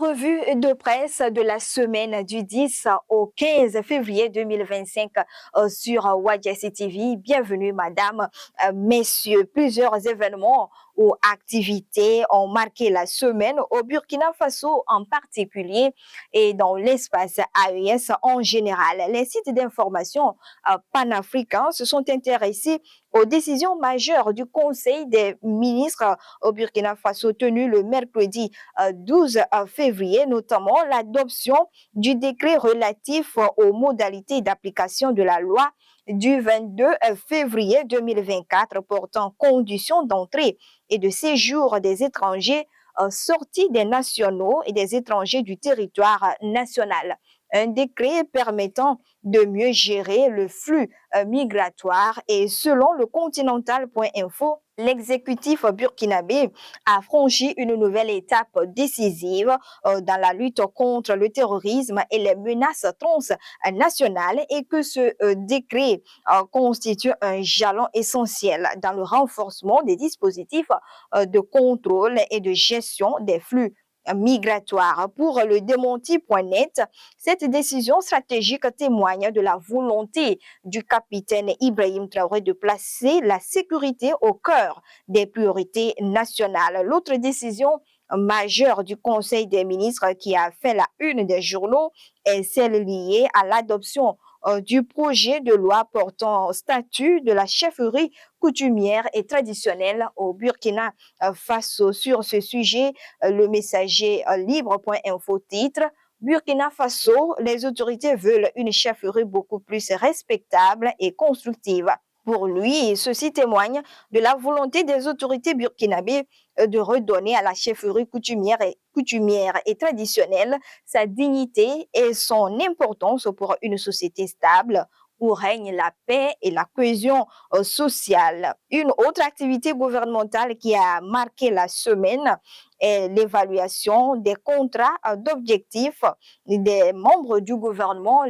revue de presse de la semaine du 10 au 15 février 2025 sur Wadjassi TV. Bienvenue, madame, messieurs. Plusieurs événements ou activités ont marqué la semaine au Burkina Faso en particulier et dans l'espace AES en général. Les sites d'information panafricains se sont intéressés aux décisions majeures du Conseil des ministres au Burkina Faso tenu le mercredi 12 février, notamment l'adoption du décret relatif aux modalités d'application de la loi du 22 février 2024 portant conditions d'entrée et de séjour des étrangers sortis des nationaux et des étrangers du territoire national. Un décret permettant de mieux gérer le flux migratoire et selon le continental.info, l'exécutif burkinabé a franchi une nouvelle étape décisive dans la lutte contre le terrorisme et les menaces transnationales et que ce décret constitue un jalon essentiel dans le renforcement des dispositifs de contrôle et de gestion des flux migratoire. Pour le démenti.net, cette décision stratégique témoigne de la volonté du capitaine Ibrahim Traoré de placer la sécurité au cœur des priorités nationales. L'autre décision majeure du Conseil des ministres qui a fait la une des journaux est celle liée à l'adoption du projet de loi portant statut de la chefferie coutumière et traditionnelle au Burkina Faso. Sur ce sujet, le messager libre.info titre Burkina Faso, les autorités veulent une chefferie beaucoup plus respectable et constructive. Pour lui, ceci témoigne de la volonté des autorités burkinabées de redonner à la chefferie coutumière et traditionnelle sa dignité et son importance pour une société stable où règne la paix et la cohésion sociale. Une autre activité gouvernementale qui a marqué la semaine est l'évaluation des contrats d'objectifs des membres du gouvernement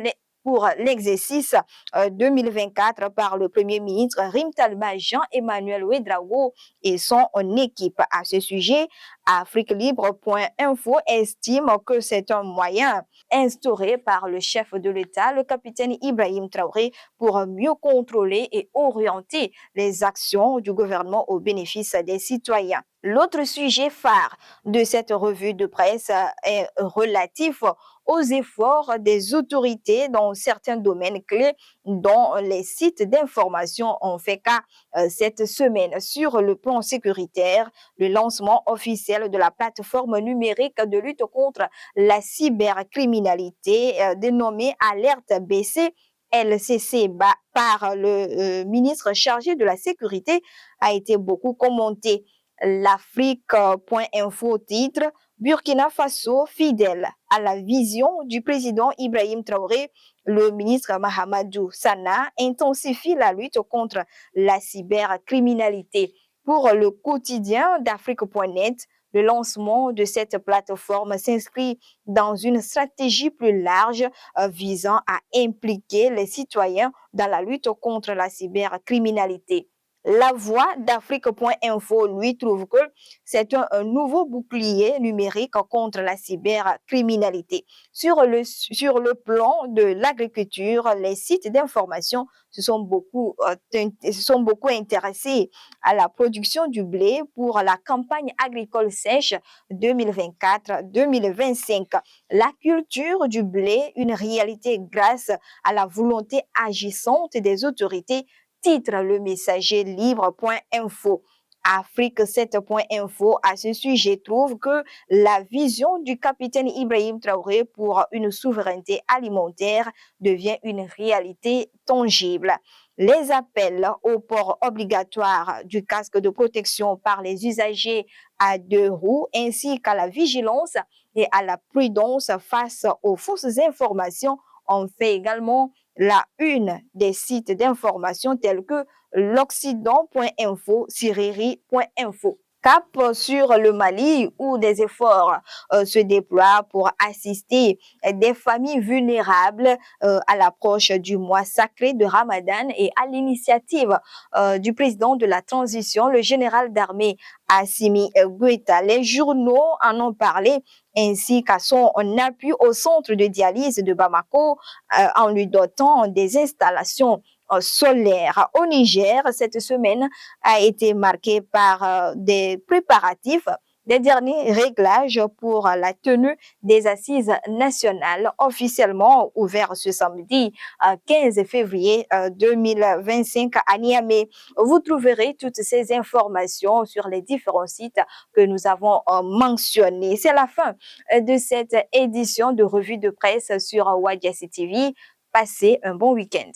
pour l'exercice 2024 par le Premier ministre Rimtalba Jean-Emmanuel Ouedraogo et son équipe. À ce sujet, afriquelibre.info estime que c'est un moyen instauré par le chef de l'État, le capitaine Ibrahim Traoré, pour mieux contrôler et orienter les actions du gouvernement au bénéfice des citoyens. L'autre sujet phare de cette revue de presse est relatif aux efforts des autorités dans certains domaines clés dont les sites d'information ont fait cas cette semaine. Sur le plan sécuritaire, le lancement officiel de la plateforme numérique de lutte contre la cybercriminalité dénommée Alerte BC LCC par le ministre chargé de la sécurité a été beaucoup commenté. L'Afrique.info titre Burkina Faso fidèle à la vision du président Ibrahim Traoré, le ministre Mahamadou Sana intensifie la lutte contre la cybercriminalité. Pour le quotidien d'Afrique.net, le lancement de cette plateforme s'inscrit dans une stratégie plus large visant à impliquer les citoyens dans la lutte contre la cybercriminalité. La voix d'Afrique.info, lui, trouve que c'est un nouveau bouclier numérique contre la cybercriminalité. Sur le plan de l'agriculture, les sites d'information se sont beaucoup intéressés à la production du blé pour la campagne agricole sèche 2024-2025. La culture du blé, une réalité grâce à la volonté agissante des autorités, titre le messager libre.info. Afrique7.info à ce sujet trouve que la vision du capitaine Ibrahim Traoré pour une souveraineté alimentaire devient une réalité tangible. Les appels au port obligatoire du casque de protection par les usagers à deux roues ainsi qu'à la vigilance et à la prudence face aux fausses informations ont fait également la une des sites d'information tels que l'Occident.info, Siriri.info. cap sur le Mali où des efforts se déploient pour assister des familles vulnérables à l'approche du mois sacré de Ramadan et à l'initiative du président de la transition, le général d'armée Assimi Goïta. Les journaux en ont parlé ainsi qu'à son appui au centre de dialyse de Bamako en lui dotant des installations solaires. Au Niger, cette semaine a été marquée par des préparatifs des derniers réglages pour la tenue des assises nationales officiellement ouvertes ce samedi 15 février 2025 à Niamey. Vous trouverez toutes ces informations sur les différents sites que nous avons mentionnés. C'est la fin de cette édition de revue de presse sur Wadiasi TV. Passez un bon week-end.